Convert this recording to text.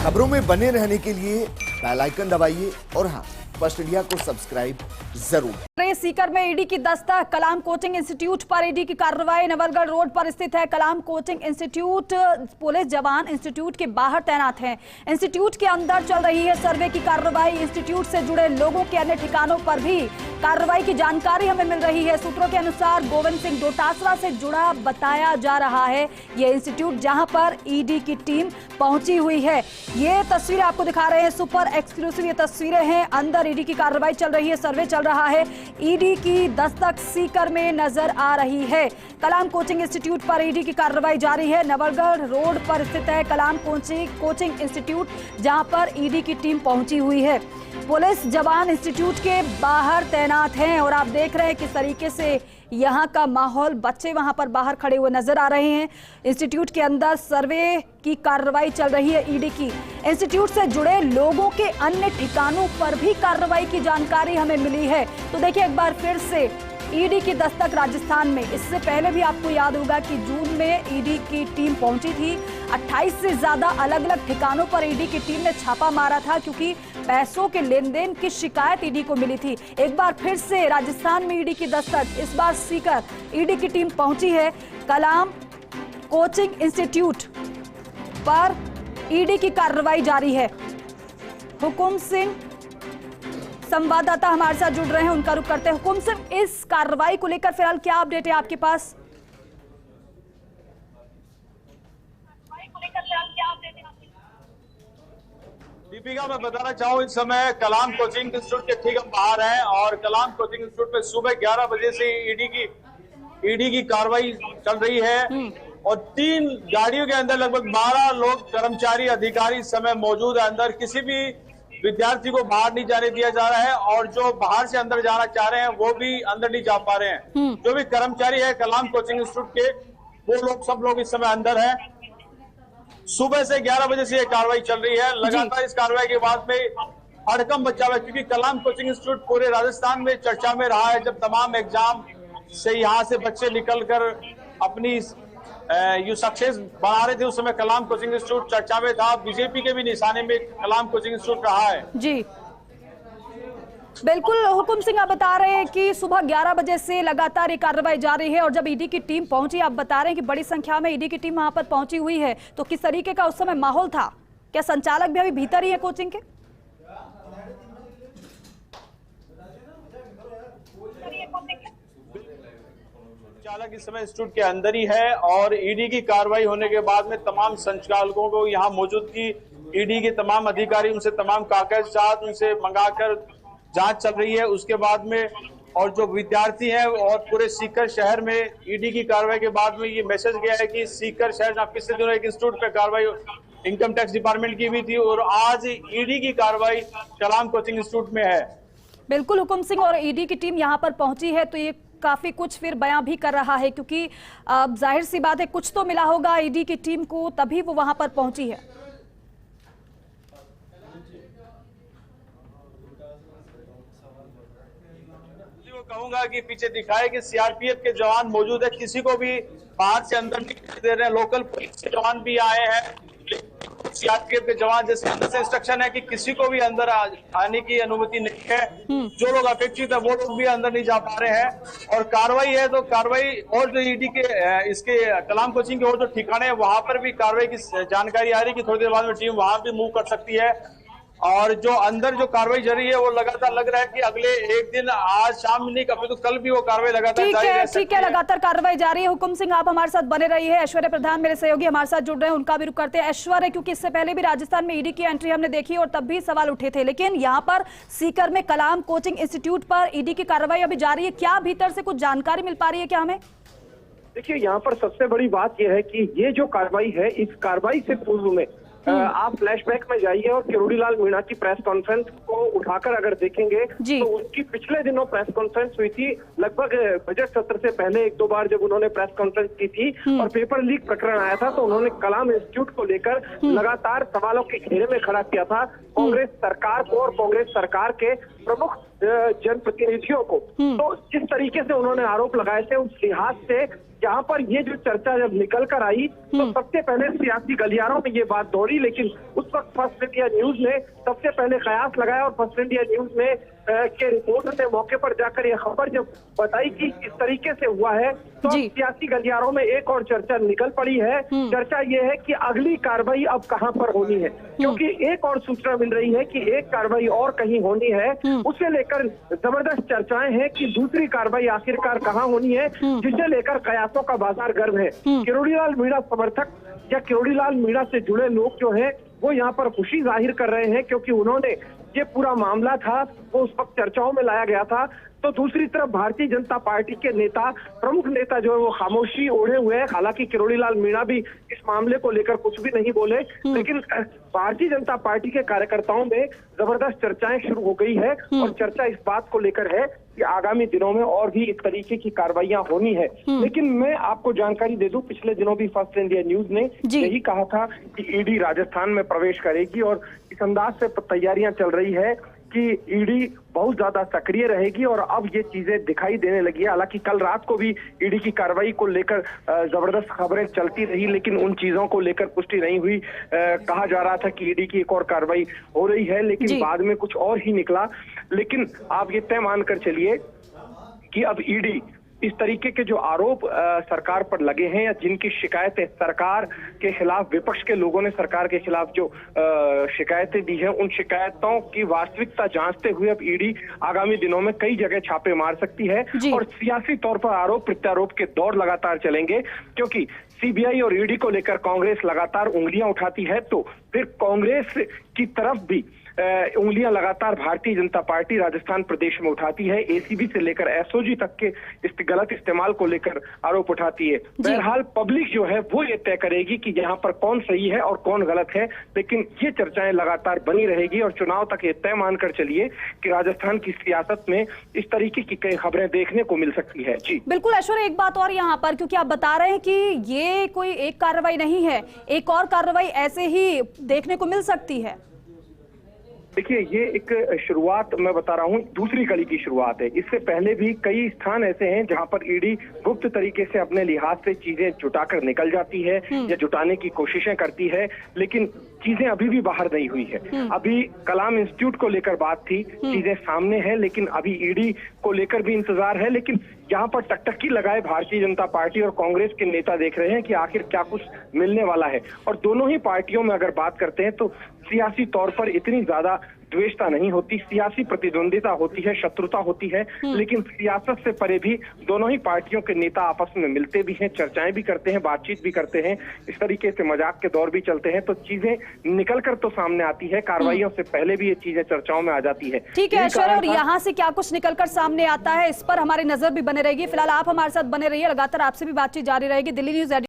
खबरों में बने रहने के लिए बेल आइकन दबाइए और हाँ, फर्स्ट इंडिया को सब्सक्राइब जरूर। सीकर में ईडी की दस्तक, कलाम कोचिंग इंस्टीट्यूट पर ईडी की कार्रवाई। नवलगढ़ रोड पर स्थित है कलाम कोचिंग इंस्टीट्यूट। पुलिस जवान इंस्टीट्यूट के बाहर तैनात हैं। इंस्टीट्यूट के अंदर चल रही है सर्वे की कार्रवाई। इंस्टीट्यूट से जुड़े लोगों के अन्य ठिकानों पर भी कार्रवाई की जानकारी हमें मिल रही है। सूत्रों के अनुसार गोविंद सिंह डोटासरा से जुड़ा बताया जा रहा है ये इंस्टीट्यूट, जहां पर ईडी की टीम पहुंची हुई है। ये तस्वीरें आपको दिखा रहे हैं, सुपर एक्सक्लूसिव ये तस्वीरें हैं। अंदर ईडी की कार्रवाई चल रही है, सर्वे चल रहा है। ईडी की दस्तक सीकर में नजर आ रही है। कलाम कोचिंग इंस्टीट्यूट पर ईडी की कार्रवाई जारी है। नवलगढ़ रोड पर स्थित है कलाम कोचिंग इंस्टीट्यूट, जहां पर ईडी की टीम पहुंची हुई है। पुलिस जवान इंस्टीट्यूट के बाहर तैनात हैं और आप देख रहे हैं किस तरीके से यहाँ का माहौल, बच्चे वहां पर बाहर खड़े हुए नजर आ रहे हैं। इंस्टीट्यूट के अंदर सर्वे की कार्रवाई चल रही है ईडी की। इंस्टीट्यूट से जुड़े लोगों के अन्य ठिकानों पर भी कार्रवाई की जानकारी हमें मिली है। तो देखिए एक बार फिर से ईडी की दस्तक राजस्थान में। इससे पहले भी आपको याद होगा कि जून में ईडी की टीम पहुंची थी। 28 से ज्यादा अलग अलग ठिकानों पर ईडी की टीम ने छापा मारा था, क्योंकि पैसों के लेन देन की शिकायत ईडी को मिली थी। एक बार फिर से राजस्थान में ईडी की दस्तक, इस बार सीकर ईडी की टीम पहुंची है। कलाम कोचिंग इंस्टीट्यूट पर ईडी की कार्रवाई जारी है। हुकुम सिंह संवाददाता हमारे साथ जुड़ रहे हैं, उनका रुख करते हैं। हुकुम सिंह, इस कार्रवाई को लेकर फिलहाल क्या अपडेट है आपके पास? दीपिका, मैं बताना चाहूँ इस समय कलाम कोचिंग इंस्टीट्यूट के ठीक हम बाहर हैं और कलाम कोचिंग इंस्टीट्यूट में सुबह 11 बजे से ईडी की कार्रवाई चल रही है और 3 गाड़ियों के अंदर लगभग 12 लोग कर्मचारी अधिकारी इस समय मौजूद है। अंदर किसी भी विद्यार्थी को बाहर नहीं जाने दिया जा रहा है और जो बाहर से अंदर जाना चाह रहे हैं वो भी अंदर नहीं जा पा रहे हैं। जो भी कर्मचारी है कलाम कोचिंग इंस्टीट्यूट के, वो लोग सब लोग इस समय अंदर हैं। सुबह से 11 बजे से ये कार्रवाई चल रही है। लगातार इस कार्रवाई के बाद में हड़कंप मचा हुआ है, क्योंकि कलाम कोचिंग इंस्टीट्यूट पूरे राजस्थान में चर्चा में रहा है। जब तमाम एग्जाम से यहाँ से बच्चे निकलकर अपनी सक्सेस बना रहे थे, उस समय कलाम कोचिंग इंस्टीट्यूट चर्चा में था। बीजेपी के भी निशाने में कलाम कोचिंग इंस्टीट्यूट रहा है। जी बिल्कुल हुकुम सिंह, आप बता रहे हैं कि सुबह 11 बजे से लगातार ये कार्रवाई जारी है और जब ईडी की टीम पहुंची, आप बता रहे हैं कि बड़ी संख्या में ईडी की टीम वहां पर पहुंची हुई है, तो किस तरीके का उस समय माहौल था? क्या संचालक भी अभी भीतर ही है कोचिंग के? संचालक इस समय इंस्टीट्यूट के अंदर ही है और ईडी की कार्रवाई होने के बाद में तमाम संचालकों को यहाँ मौजूदगी, ईडी के तमाम अधिकारी, उनसे तमाम कागजात उनसे मंगाकर जांच चल रही है। उसके बाद में और जो विद्यार्थी हैं और पूरे सीकर शहर में ईडी की कार्रवाई के बाद में ये मैसेज गया है कि सीकर शहर जहाँ पिछले दिनों एक इंस्टीट्यूट पे कार्रवाई इनकम टैक्स डिपार्टमेंट की भी थी और आज ईडी की कार्रवाई कलाम कोचिंग इंस्टीट्यूट में है। बिल्कुल हुकुम सिंह, और ईडी की टीम यहाँ पर पहुंची है तो ये काफी कुछ फिर बयां भी कर रहा है, क्योंकि जाहिर सी बात है कुछ तो मिला होगा ईडी की टीम को, तभी वो वहां पर पहुंची है। कहूंगा कि पीछे दिखाए कि सीआरपीएफ के जवान मौजूद है, किसी को भी बाहर से अंदर नहीं दे रहे हैं। लोकल पुलिस के जवान भी आए हैं, सीआरपीएफ के जवान जैसे अंदर से इंस्ट्रक्शन है कि किसी को भी अंदर आने की अनुमति नहीं है। जो लोग अपेक्षित है वो लोग भी अंदर नहीं जा पा रहे हैं और कार्रवाई है तो कार्रवाई और जो ईडी के इसके कलाम कोचिंग के और जो ठिकाने हैं वहां पर भी कार्रवाई की जानकारी आ रही है कि थोड़ी देर बाद में टीम वहां भी मूव कर सकती है। और जो अंदर जो कार्रवाई जारी है वो लगातार लग रहा है कि अगले एक दिन, आज शाम में नहीं कभी तो कल भी वो कार्रवाई लगातार जारी रह सकती है। ठीक है, लगातार कार्रवाई जारी है। हुकुम सिंह, आप हमारे साथ बने रही है। ऐश्वर्य प्रधान मेरे सहयोगी हमारे साथ जुड़ रहे हैं, उनका भी रुख करते हैं। ऐश्वर्य, क्योंकि इससे पहले भी राजस्थान में ईडी की एंट्री हमने देखी और तब भी सवाल उठे थे, लेकिन यहाँ पर सीकर में कलाम कोचिंग इंस्टीट्यूट पर ईडी की कार्रवाई अभी जारी है। क्या भीतर से कुछ जानकारी मिल पा रही है क्या हमें? देखिए, यहाँ पर सबसे बड़ी बात यह है कि ये जो कार्रवाई है, इस कार्रवाई से पूर्व में आप फ्लैशबैक में जाइए और किरोड़ी लाल मीणा की प्रेस कॉन्फ्रेंस को उठाकर अगर देखेंगे तो उनकी पिछले दिनों प्रेस कॉन्फ्रेंस हुई थी, लगभग बजट सत्र से पहले 1-2 बार जब उन्होंने प्रेस कॉन्फ्रेंस की थी और पेपर लीक प्रकरण आया था तो उन्होंने कलाम इंस्टीट्यूट को लेकर लगातार सवालों के घेरे में खड़ा किया था कांग्रेस सरकार को और कांग्रेस सरकार के प्रमुख जनप्रतिनिधियों को। तो जिस तरीके से उन्होंने आरोप लगाए थे उस लिहाज से यहाँ पर ये जो चर्चा जब निकल कर आई तो सबसे पहले सियासी गलियारों में ये बात दोहरी, लेकिन उस वक्त फर्स्ट इंडिया न्यूज ने सबसे पहले कयास लगाया और फर्स्ट इंडिया न्यूज ने के रिपोर्टर ने मौके पर जाकर यह खबर जब बताई कि इस तरीके से हुआ है तो सियासी गलियारों में एक और चर्चा निकल पड़ी है। चर्चा ये है कि अगली कार्रवाई अब कहां पर होनी है, क्योंकि एक और सूचना मिल रही है कि एक कार्रवाई और कहीं होनी है। उसे लेकर जबरदस्त चर्चाएं हैं कि दूसरी कार्रवाई आखिरकार कहां होनी है, जिसे लेकर कयासों का बाजार गर्म है। किरोड़ीलाल मीणा समर्थक या किरोड़ीलाल मीणा से जुड़े लोग जो है वो यहाँ पर खुशी जाहिर कर रहे हैं, क्योंकि उन्होंने ये पूरा मामला था वो उस वक्त चर्चाओं में लाया गया था। तो दूसरी तरफ भारतीय जनता पार्टी के नेता, प्रमुख नेता जो है वो खामोशी ओढ़े हुए हैं। हालांकि किरोड़ीलाल मीणा भी इस मामले को लेकर कुछ भी नहीं बोले, लेकिन भारतीय जनता पार्टी के कार्यकर्ताओं में जबरदस्त चर्चाएं शुरू हो गई है और चर्चा इस बात को लेकर है कि आगामी दिनों में और भी इस तरीके की कार्रवाइयां होनी है। लेकिन मैं आपको जानकारी दे दूं, पिछले दिनों भी फर्स्ट इंडिया न्यूज ने यही कहा था कि ईडी राजस्थान में प्रवेश करेगी और इस अंदाज से तैयारियां चल रही है कि ईडी बहुत ज्यादा सक्रिय रहेगी और अब ये चीजें दिखाई देने लगी है। हालांकि कल रात को भी ईडी की कार्रवाई को लेकर जबरदस्त खबरें चलती रही, लेकिन उन चीजों को लेकर पुष्टि नहीं हुई। कहा जा रहा था कि ईडी की एक और कार्रवाई हो रही है, लेकिन बाद में कुछ और ही निकला। लेकिन आप ये तय मानकर चलिए कि अब ईडी इस तरीके के जो आरोप सरकार पर लगे हैं या जिनकी शिकायतें सरकार के खिलाफ, विपक्ष के लोगों ने सरकार के खिलाफ जो शिकायतें दी हैं, उन शिकायतों की वास्तविकता जांचते हुए अब ईडी आगामी दिनों में कई जगह छापे मार सकती है और सियासी तौर पर आरोप प्रत्यारोप के दौर लगातार चलेंगे, क्योंकि सीबीआई और ईडी को लेकर कांग्रेस लगातार उंगलियां उठाती है, तो फिर कांग्रेस की तरफ भी उंगलियां लगातार भारतीय जनता पार्टी राजस्थान प्रदेश में उठाती है। एसीबी से लेकर एसओजी तक के गलत इस्तेमाल को लेकर आरोप उठाती है। बहरहाल पब्लिक जो है वो ये तय करेगी कि यहाँ पर कौन सही है और कौन गलत है, लेकिन ये चर्चाएं लगातार बनी रहेगी और चुनाव तक ये तय मानकर चलिए कि राजस्थान की सियासत में इस तरीके की कई खबरें देखने को मिल सकती है। जी बिल्कुल ऐश्वर्य, एक बात और यहाँ पर, क्योंकि आप बता रहे हैं कि ये कोई एक कार्रवाई नहीं है, एक और कार्रवाई ऐसे ही देखने को मिल सकती है। देखिए, ये एक शुरुआत मैं बता रहा हूँ, दूसरी कड़ी की शुरुआत है। इससे पहले भी कई स्थान ऐसे हैं जहां पर ईडी गुप्त तरीके से अपने लिहाज से चीजें जुटाकर निकल जाती है या जुटाने की कोशिशें करती है, लेकिन चीजें अभी भी बाहर नहीं हुई है। अभी कलाम इंस्टीट्यूट को लेकर बात थी, चीजें सामने है, लेकिन अभी ईडी को लेकर भी इंतजार है। लेकिन यहाँ पर टकटकी लगाए भारतीय जनता पार्टी और कांग्रेस के नेता देख रहे हैं कि आखिर क्या कुछ मिलने वाला है। और दोनों ही पार्टियों में अगर बात करते हैं तो सियासी तौर पर इतनी ज्यादा द्वेषता नहीं होती, सियासी प्रतिद्वंदिता होती है, शत्रुता होती है, लेकिन सियासत से परे भी दोनों ही पार्टियों के नेता आपस में मिलते भी हैं, चर्चाएं भी करते हैं, बातचीत भी करते हैं, इस तरीके से मजाक के दौर भी चलते हैं। तो चीजें निकल कर तो सामने आती है, कार्रवाइयों से पहले भी ये चीजें चर्चाओं में आ जाती है। ठीक है ऐश्वर्य, और यहाँ से क्या कुछ निकलकर सामने आता है इस पर हमारी नजर भी बने रहेगी। फिलहाल आप हमारे साथ बने रहिए, लगातार आपसे भी बातचीत जारी रहेगी। दिल्ली न्यूज